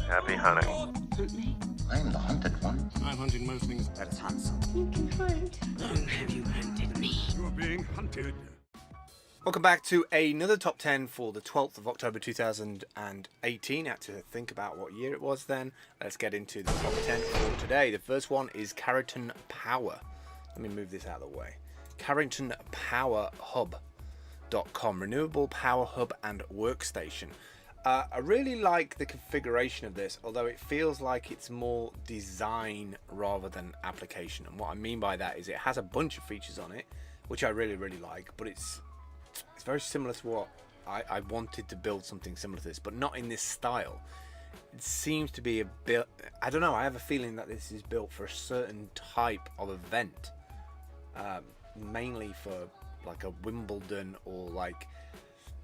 Happy hunting. Hunt me. I'm the hunted one. I'm hunting most things. That is handsome. You can hunt. Have you hunted me? You're being hunted. Welcome back to another top 10 for the 12th of October 2018. Had to think about what year it was then. Let's get into the top 10 for today. The first one is Carrington Power. Let me move this out of the way. CarringtonPowerHub.com, renewable power hub and workstation. I really like the configuration of this, although it feels like it's more design rather than application. And what I mean by that is it has a bunch of features on it, which I really like, but it's very similar to what I wanted to build something similar to this, but not in this style. It seems to be a bit, I don't know, I have a feeling that this is built for a certain type of event, mainly for like a Wimbledon or like,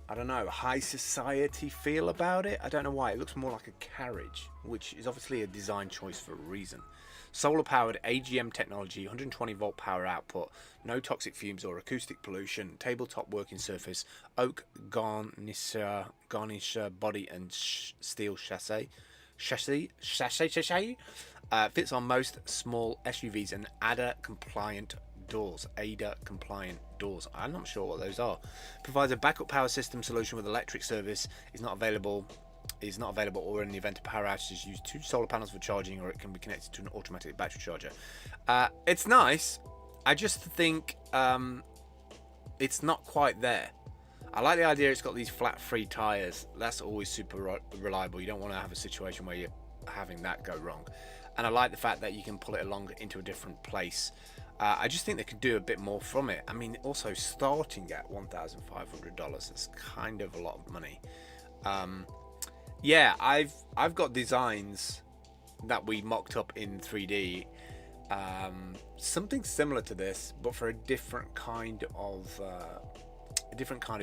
I don't know, high society feel about it. I don't know why. It looks more like a carriage, which is obviously a design choice for a reason. Solar powered AGM technology, 120 volt power output, no toxic fumes or acoustic pollution, tabletop working surface, oak garnish body and steel chassis. Fits on most small SUVs and ADA compliant doors. I'm not sure what those are. Provides a backup power system solution with electric service. Is not available, or in the event of power outages, use 2 solar panels for charging, or it can be connected to an automatic battery charger. It's nice. I just think it's not quite there. I like the idea it's got these flat free tires. That's always super reliable. You don't want to have a situation where you're having that go wrong. And I like the fact that you can pull it along into a different place. I just think they could do a bit more from it. I mean, also starting at $1,500 is kind of a lot of money. Yeah, I've got designs that we mocked up in 3D, something similar to this, but for a different kind of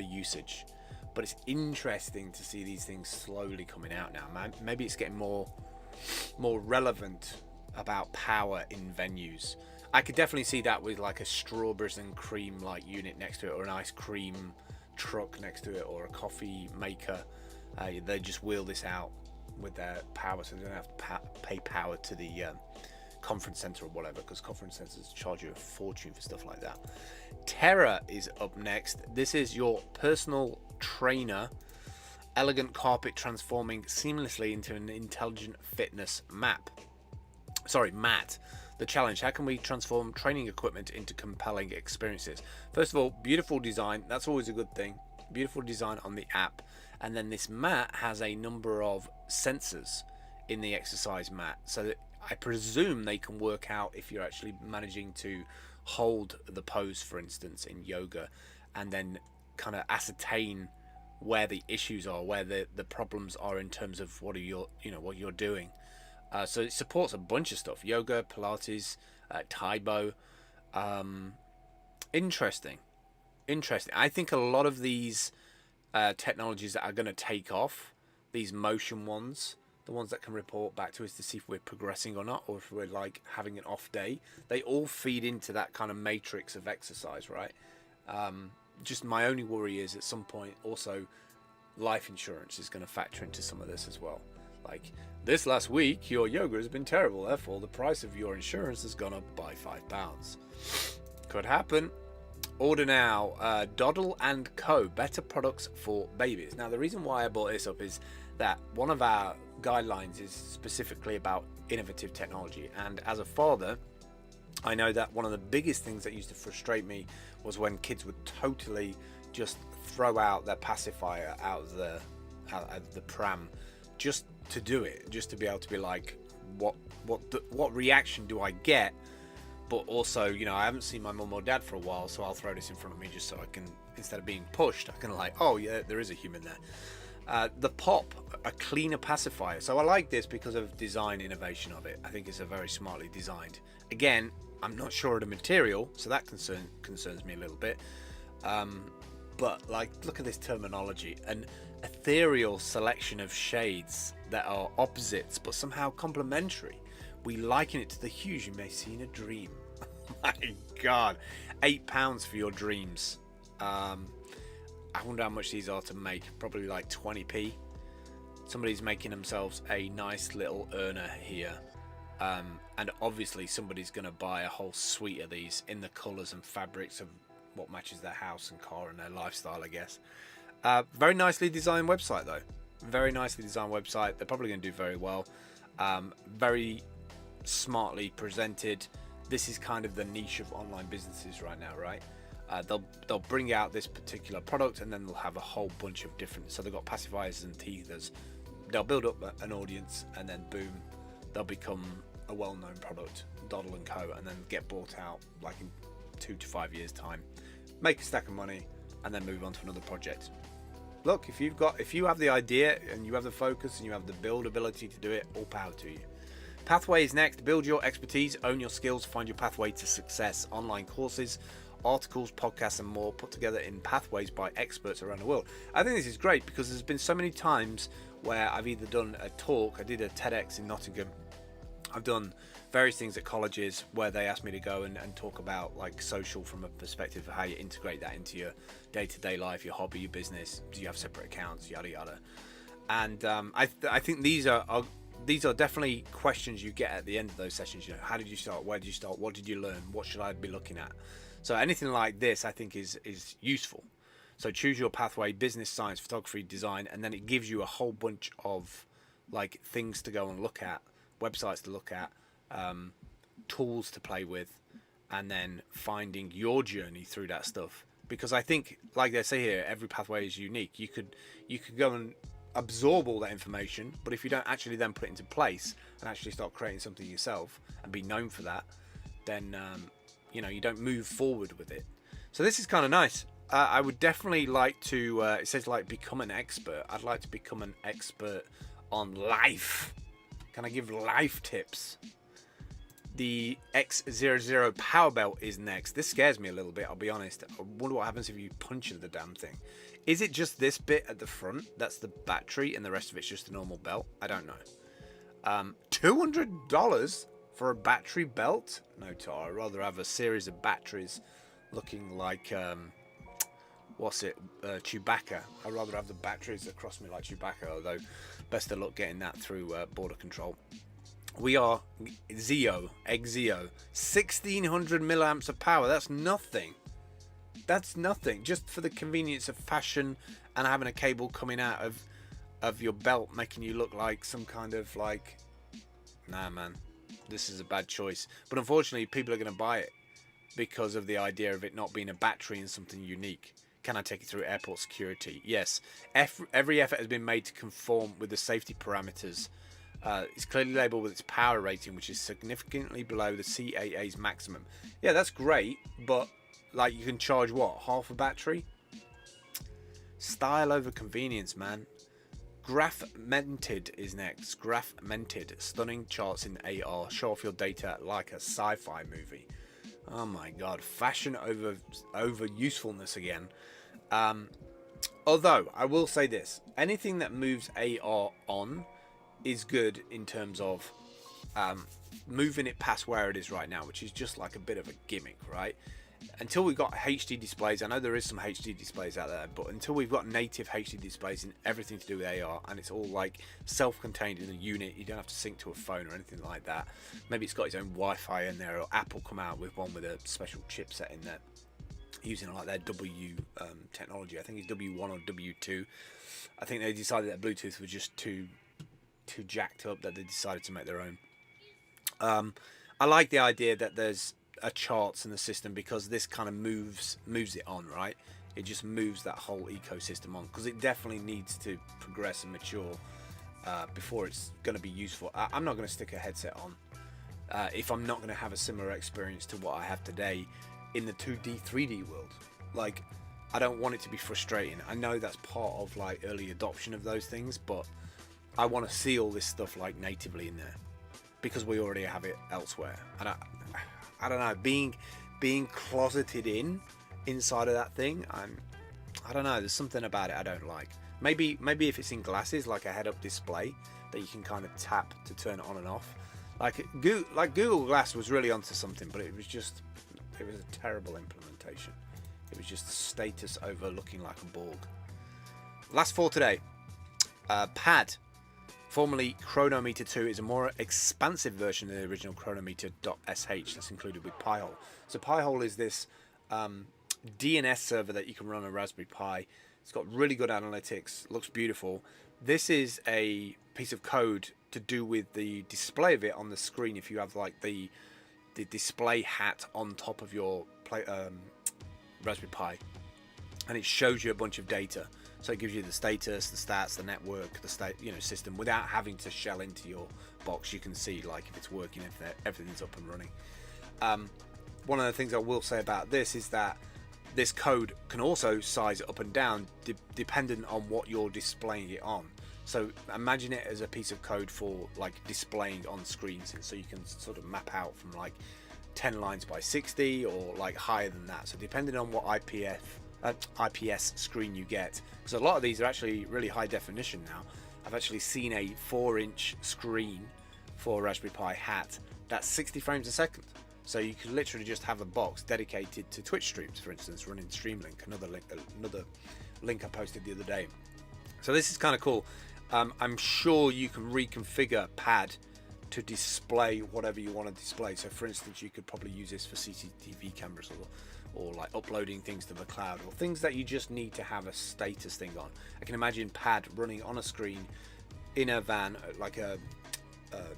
usage. But it's interesting to see these things slowly coming out now. Maybe it's getting more relevant about power in venues. I could definitely see that with like a strawberries and cream like unit next to it, or an ice cream truck next to it, or a coffee maker. They just wheel this out with their power, so they don't have to pay power to the conference center or whatever, because conference centers charge you a fortune for stuff like that. Terra is up next. This is your personal trainer, elegant carpet transforming seamlessly into an intelligent fitness mat. The challenge: how can we transform training equipment into compelling experiences? First of all, beautiful design. That's always a good thing. Beautiful design on the app. And then this mat has a number of sensors in the exercise mat, so that I presume they can work out if you're actually managing to hold the pose, for instance, in yoga, and then kind of ascertain where the issues are, where the problems are in terms of what you're doing. So it supports a bunch of stuff: yoga, Pilates, Taibo. Interesting. I think a lot of these technologies that are going to take off, these motion ones, the ones that can report back to us to see if we're progressing or not, or if we're like having an off day, they all feed into that kind of matrix of exercise, right? Just my only worry is at some point also life insurance is going to factor into some of this as well. Like, this last week your yoga has been terrible, therefore the price of your insurance has gone up by £5. Could happen. Order now. Doddle & Co. Better products for babies. Now, the reason why I brought this up is that one of our guidelines is specifically about innovative technology. And as a father, I know that one of the biggest things that used to frustrate me was when kids would totally just throw out their pacifier out of the pram just to do it, just to be able to be like, what reaction do I get? But also, I haven't seen my mum or dad for a while, so I'll throw this in front of me just so I can, instead of being pushed, I can like, oh yeah, there is a human there. The Pop, a cleaner pacifier. So I like this because of design innovation of it. I think it's a very smartly designed. Again, I'm not sure of the material, so that concerns me a little bit. But like, look at this terminology: an ethereal selection of shades that are opposites but somehow complementary. We liken it to the hues you may see in a dream. My God, £8 for your dreams. I wonder how much these are to make. Probably like 20p. somebody's making themselves a nice little earner here. And obviously somebody's going to buy a whole suite of these in the colours and fabrics of what matches their house and car and their lifestyle, I guess. Very nicely designed website though. Very nicely designed website. They're probably going to do very well. Very smartly presented. This is kind of the niche of online businesses right now, right? They'll bring out this particular product and then they'll have a whole bunch of different. So they've got pacifiers and teethers. They'll build up an audience and then boom, they'll become a well-known product, Doddle and Co, and then get bought out like in 2 to 5 years time, make a stack of money, and then move on to another project. Look, if you have the idea and you have the focus and you have the build ability to do it, all power to you. Pathway is next. Build your expertise, own your skills, find your pathway to success. Online courses, articles, podcasts, and more put together in pathways by experts around the world. I think this is great because there's been so many times where I've either done a talk, I did a TEDx in Nottingham, I've done various things at colleges where they asked me to go and talk about like social from a perspective of how you integrate that into your day-to-day life, your hobby, your business. Do you have separate accounts, yada yada. And I think these are definitely questions you get at the end of those sessions. You know, how did you start? Where did you start? What did you learn? What should I be looking at? So anything like this I think is useful. So choose your pathway: business, science, photography, design, and then it gives you a whole bunch of like things to go and look at, websites to look at, tools to play with, and then finding your journey through that stuff. Because I think, like they say here, every pathway is unique. You could go and absorb all that information, but if you don't actually then put it into place and actually start creating something yourself and be known for that, then you know, you don't move forward with it. So this is kind of nice. I would definitely like to it says like become an expert. I'd like to become an expert on life. Can I give life tips? The X00 power belt is next. This scares me a little bit, I'll be honest. I wonder what happens if you punch the damn thing. Is it just this bit at the front that's the battery and the rest of it's just a normal belt? I don't know. $200 for a battery belt? No, Tar. I'd rather have a series of batteries looking like Chewbacca. I'd rather have the batteries across me like Chewbacca, although best of luck getting that through border control. We are Zeo, Egg Zeo, 1600 milliamps of power. That's nothing. That's nothing. Just for the convenience of fashion and having a cable coming out of your belt making you look like some kind of like, nah man, this is a bad choice. But unfortunately people are going to buy it because of the idea of it not being a battery and something unique. Can I take it through airport security? Yes. Every effort has been made to conform with the safety parameters. It's clearly labelled with its power rating, which is significantly below the CAA's maximum. Yeah, that's great, but like you can charge what? Half a battery? Style over convenience, man. Graph-mented is next. Graph-mented. Stunning charts in AR. Show off your data like a sci-fi movie. Oh my god. Fashion over usefulness again. Although, I will say this. Anything that moves AR on is good in terms of moving it past where it is right now, which is just like a bit of a gimmick, right? Until we've got HD displays, I know there is some HD displays out there, but until we've got native HD displays in everything to do with AR, and it's all like self-contained in a unit, you don't have to sync to a phone or anything like that. Maybe it's got its own Wi-Fi in there, or Apple come out with one with a special chipset in there, using like their W technology. I think it's W1 or W2. I think they decided that Bluetooth was just too jacked up that they decided to make their own. I like the idea that there's a charts in the system because this kind of moves it on, right? It just moves that whole ecosystem on, because it definitely needs to progress and mature before it's going to be useful. I'm not going to stick a headset on if I'm not going to have a similar experience to what I have today in the 2D 3D world. Like, I don't want it to be frustrating. I know that's part of like early adoption of those things, but I want to see all this stuff like natively in there because we already have it elsewhere. And I don't know, being closeted inside of that thing, I don't know, there's something about it I don't like. Maybe if it's in glasses, like a head-up display that you can kind of tap to turn it on and off. Like Google Glass was really onto something, but it was a terrible implementation. It was just status over looking like a Borg. Last four today. Pad. Formerly Chronometer 2 is a more expansive version of the original Chronometer.sh that's included with Pi-hole. So Pi-hole is this DNS server that you can run on a Raspberry Pi. It's got really good analytics, looks beautiful. This is a piece of code to do with the display of it on the screen. If you have like the display hat on top of your Raspberry Pi, and it shows you a bunch of data. So it gives you the status, the stats, the network, the system, without having to shell into your box. You can see like if it's working, if everything's up and running. One of the things I will say about this is that this code can also size up and down dependent on what you're displaying it on. So imagine it as a piece of code for like displaying on screens, and so you can sort of map out from like 10 lines by 60 or like higher than that. So depending on what IPS screen you get, because a lot of these are actually really high definition now. I've actually seen a 4-inch screen for a Raspberry Pi hat that's 60 frames a second. So you could literally just have a box dedicated to Twitch streams, for instance, running Streamlink, another link I posted the other day. So this is kind of cool. I'm sure you can reconfigure PAD to display whatever you want to display. So for instance, you could probably use this for CCTV cameras or like uploading things to the cloud, or things that you just need to have a status thing on. I can imagine PAD running on a screen in a van, like a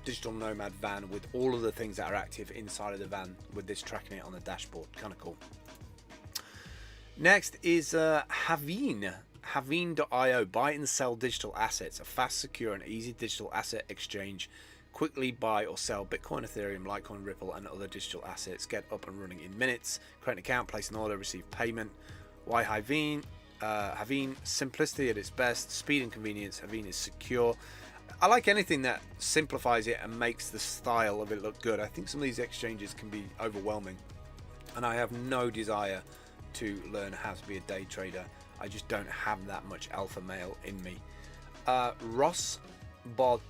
digital nomad van, with all of the things that are active inside of the van, with this tracking it on the dashboard. Kind of cool. Next is Haveen. Haveen.io. Buy and sell digital assets. A fast, secure and easy digital asset exchange. Quickly buy or sell Bitcoin, Ethereum, Litecoin, Ripple and other digital assets. Get up and running in minutes. Create an account, place an order, receive payment. Why Haveen? Haveen, simplicity at its best. Speed and convenience. Haveen is secure. I like anything that simplifies it and makes the style of it look good. I think some of these exchanges can be overwhelming, and I have no desire to learn how to be a day trader. I just don't have that much alpha male in me. Rossbot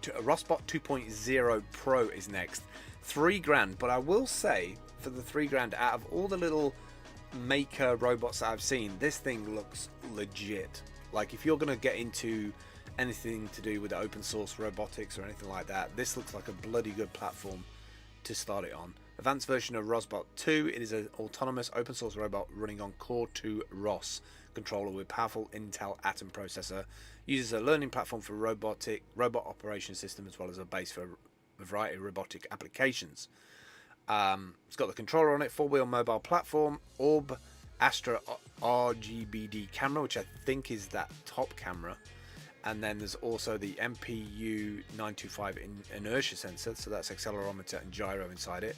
2.0 Pro is next. $3,000, but I will say, for the $3,000, out of all the little maker robots that I've seen, this thing looks legit. Like if you're going to get into anything to do with the open source robotics or anything like that, this looks like a bloody good platform to start it on. Advanced version of Rossbot 2. It is an autonomous open source robot running on Core 2 ROS controller with powerful Intel Atom processor. Uses a learning platform for robot operation system, as well as a base for a variety of robotic applications. It's got the controller on it, 4-wheel mobile platform, Orb Astra RGBD camera, which I think is that top camera. And then there's also the MPU 925 inertia sensor, so that's accelerometer and gyro inside it.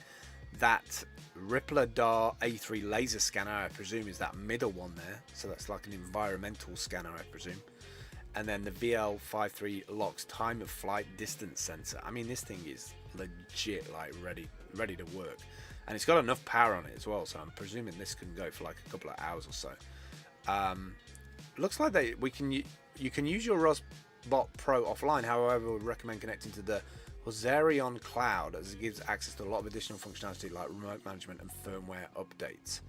That Rippler-DAR A3 laser scanner, I presume, is that middle one there, so that's like an environmental scanner, I presume. And then the VL53 locks time of flight distance sensor. I mean, this thing is legit, like ready to work, and it's got enough power on it as well, so I'm presuming this can go for like a couple of hours or so. Looks like you can use your Rossbot Pro offline. However, I would recommend connecting to the Hozarion cloud, as it gives access to a lot of additional functionality like remote management and firmware updates.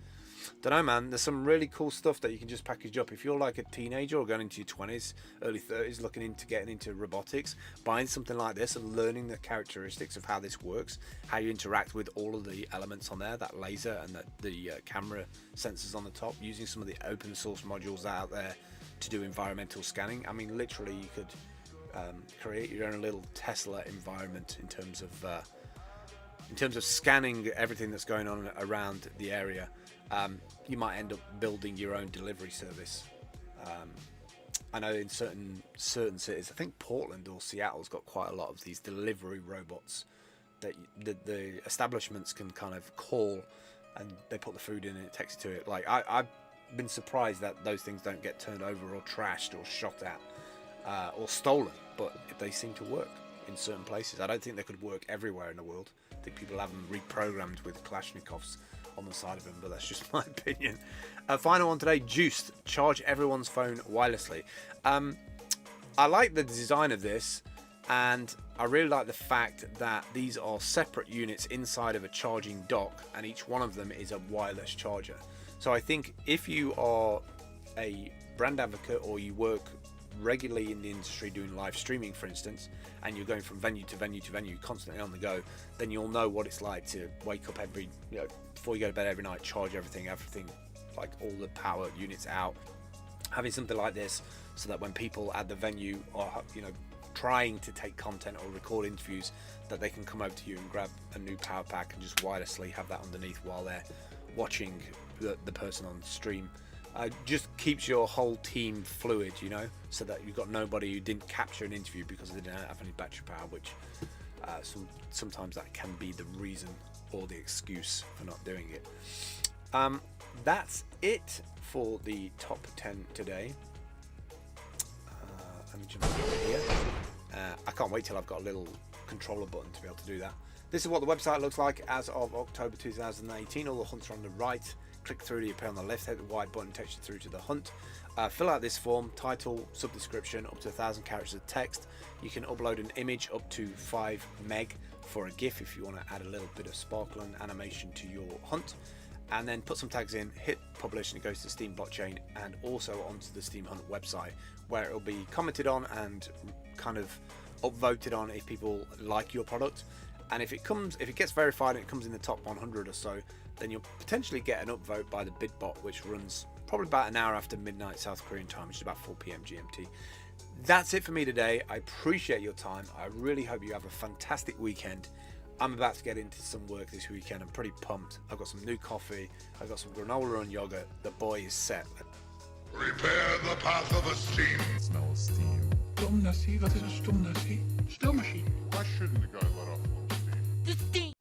Don't know, man. There's some really cool stuff that you can just package up. If you're like a teenager or going into your 20s, early 30s, looking into getting into robotics, buying something like this and learning the characteristics of how this works, how you interact with all of the elements on there, that laser and the camera sensors on the top, using some of the open source modules out there to do environmental scanning. I mean, literally, you could create your own little Tesla environment in terms of scanning everything that's going on around the area. You might end up building your own delivery service. I know in certain cities, I think Portland or Seattle's got quite a lot of these delivery robots that the establishments can kind of call, and they put the food in and it takes you to it. Like I've been surprised that those things don't get turned over or trashed or shot at or stolen, but they seem to work in certain places. I don't think they could work everywhere in the world. I think people have them reprogrammed with Kalashnikovs on the side of them, but that's just my opinion. Final one today, Juiced. Charge everyone's phone wirelessly. I like the design of this, and I really like the fact that these are separate units inside of a charging dock, and each one of them is a wireless charger. So I think if you are a brand advocate or you work regularly in the industry doing live streaming, for instance, and you're going from venue to venue to venue, constantly on the go, then you'll know what it's like to wake up every, before you go to bed every night, charge everything, like all the power units out. Having something like this, so that when people at the venue are, trying to take content or record interviews, that they can come over to you and grab a new power pack and just wirelessly have that underneath while they're watching the person on stream. Just keeps your whole team fluid, so that you've got nobody who didn't capture an interview because they didn't have any battery power, which sometimes that can be the reason or the excuse for not doing it. That's it for the top 10 today. Let me jump over here. I can't wait till I've got a little controller button to be able to do that. This is what the website looks like as of October 2018. All the hunts are on the right. Click through to appear on the left. Hit the white button, takes you through to the hunt. Fill out this form: title, sub-description, up to 1,000 characters of text. You can upload an image up to 5 meg for a GIF if you want to add a little bit of sparkle and animation to your hunt. And then put some tags in, hit publish, and it goes to Steam blockchain and also onto the Steam Hunt website, where it will be commented on and kind of upvoted on if people like your product. And if it gets verified and it comes in the top 100 or so, then you'll potentially get an upvote by the bidbot, which runs probably about an hour after midnight South Korean time, which is about 4 p.m. GMT. That's it for me today. I appreciate your time. I really hope you have a fantastic weekend. I'm about to get into some work this weekend. I'm pretty pumped. I've got some new coffee. I've got some granola and yogurt. The boy is set. Prepare the path of a steam. Smell of steam. Stumnassie, wat is een stumnassie? Stilmachine. Why shouldn't a guy let off a little steam? The steam.